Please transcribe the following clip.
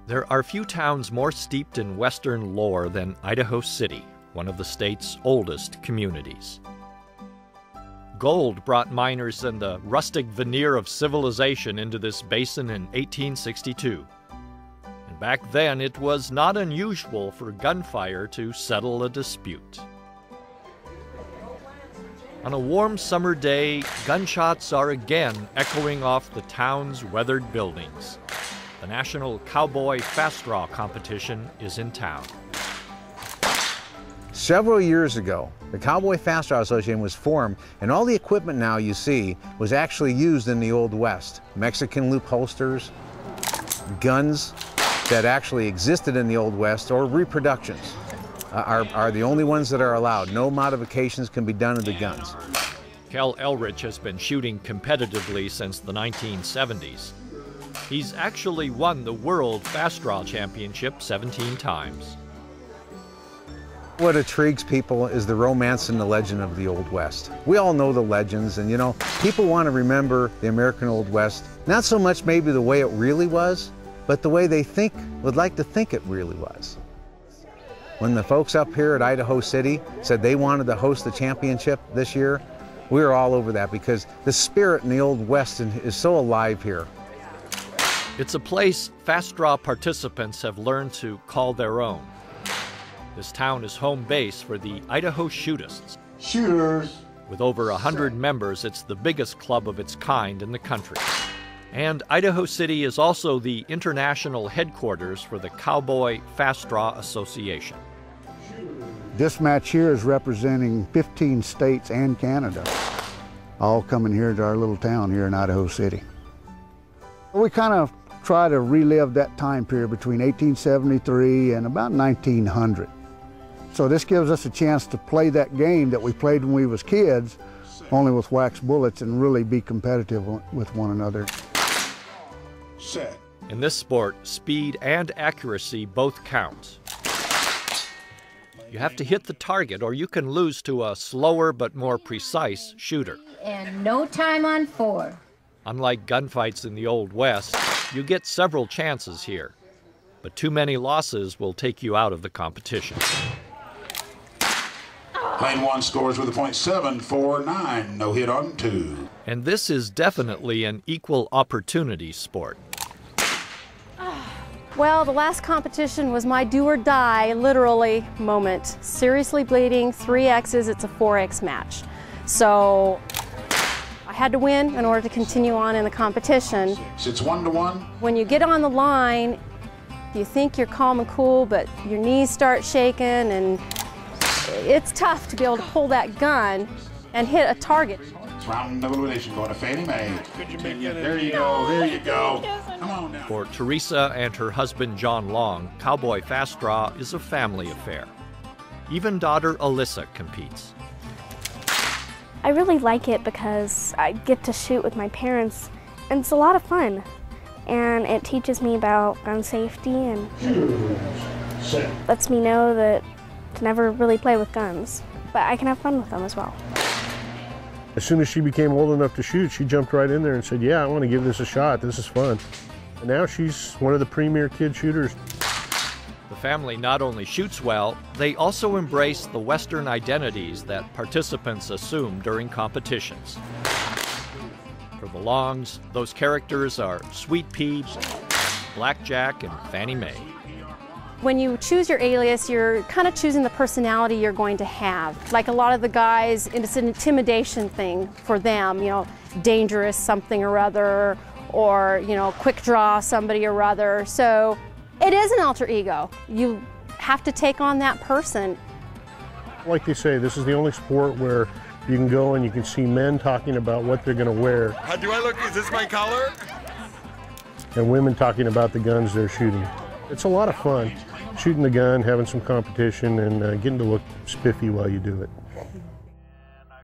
There are few towns more steeped in Western lore than Idaho City, one of the state's oldest communities. Gold brought miners and the rustic veneer of civilization into this basin in 1862. And back then, it was not unusual for gunfire to settle a dispute. On a warm summer day, gunshots are again echoing off the town's weathered buildings. The National Cowboy Fast Draw competition is in town. Several years ago, the Cowboy Fast Draw Association was formed, and all the equipment now you see was actually used in the Old West. Mexican loop holsters, guns that actually existed in the Old West, or reproductions are the only ones that are allowed. No modifications can be done to the guns. Kel Elrich has been shooting competitively since the 1970s. He's actually won the World Fast Draw Championship 17 times. What intrigues people is the romance and the legend of the Old West. We all know the legends, and you know, people want to remember the American Old West, not so much maybe the way it really was, but the way they would like to think it really was. When the folks up here at Idaho City said they wanted to host the championship this year, we were all over that because the spirit in the Old West is so alive here. It's a place Fast Draw participants have learned to call their own. This town is home base for the Idaho Shootists. Shooters! With over 100 members, it's the biggest club of its kind in the country. And Idaho City is also the international headquarters for the Cowboy Fast Draw Association. This match here is representing 15 states and Canada, all coming here to our little town here in Idaho City. We kind of try to relive that time period between 1873 and about 1900. So this gives us a chance to play that game that we played when we was kids, only with wax bullets, and really be competitive with one another. Set. In this sport, speed and accuracy both count. You have to hit the target or you can lose to a slower but more precise shooter. And no time on 4. Unlike gunfights in the Old West, you get several chances here, but too many losses will take you out of the competition. Lane 1 scores with a .749, no hit on 2. And this is definitely an equal opportunity sport. Well, the last competition was my do or die, literally, moment. Seriously bleeding, 3 X's, it's a 4X match. So I had to win in order to continue on in the competition. It's 1-1. When you get on the line, you think you're calm and cool, but your knees start shaking, and it's tough to be able to pull that gun and hit a target. Round of elimination going to Fannie Mae. There you go, there you go. Come on now. For Teresa and her husband John Long, Cowboy Fast Draw is a family affair. Even daughter Alyssa competes. I really like it because I get to shoot with my parents, and it's a lot of fun. And it teaches me about gun safety and lets me know that to never really play with guns, but I can have fun with them as well. As soon as she became old enough to shoot, she jumped right in there and said, yeah, I want to give this a shot. This is fun. And now she's one of the premier kid shooters. The family not only shoots well, they also embrace the Western identities that participants assume during competitions. For the Longs, those characters are Sweet Pea, Blackjack, and Fannie Mae. When you choose your alias, you're kind of choosing the personality you're going to have. Like a lot of the guys, it's an intimidation thing for them, you know, dangerous something or other, or, you know, quick draw somebody or other. So it is an alter ego. You have to take on that person. Like they say, this is the only sport where you can go and you can see men talking about what they're going to wear. How do I look? Is this my color? And women talking about the guns they're shooting. It's a lot of fun, shooting the gun, having some competition, and getting to look spiffy while you do it.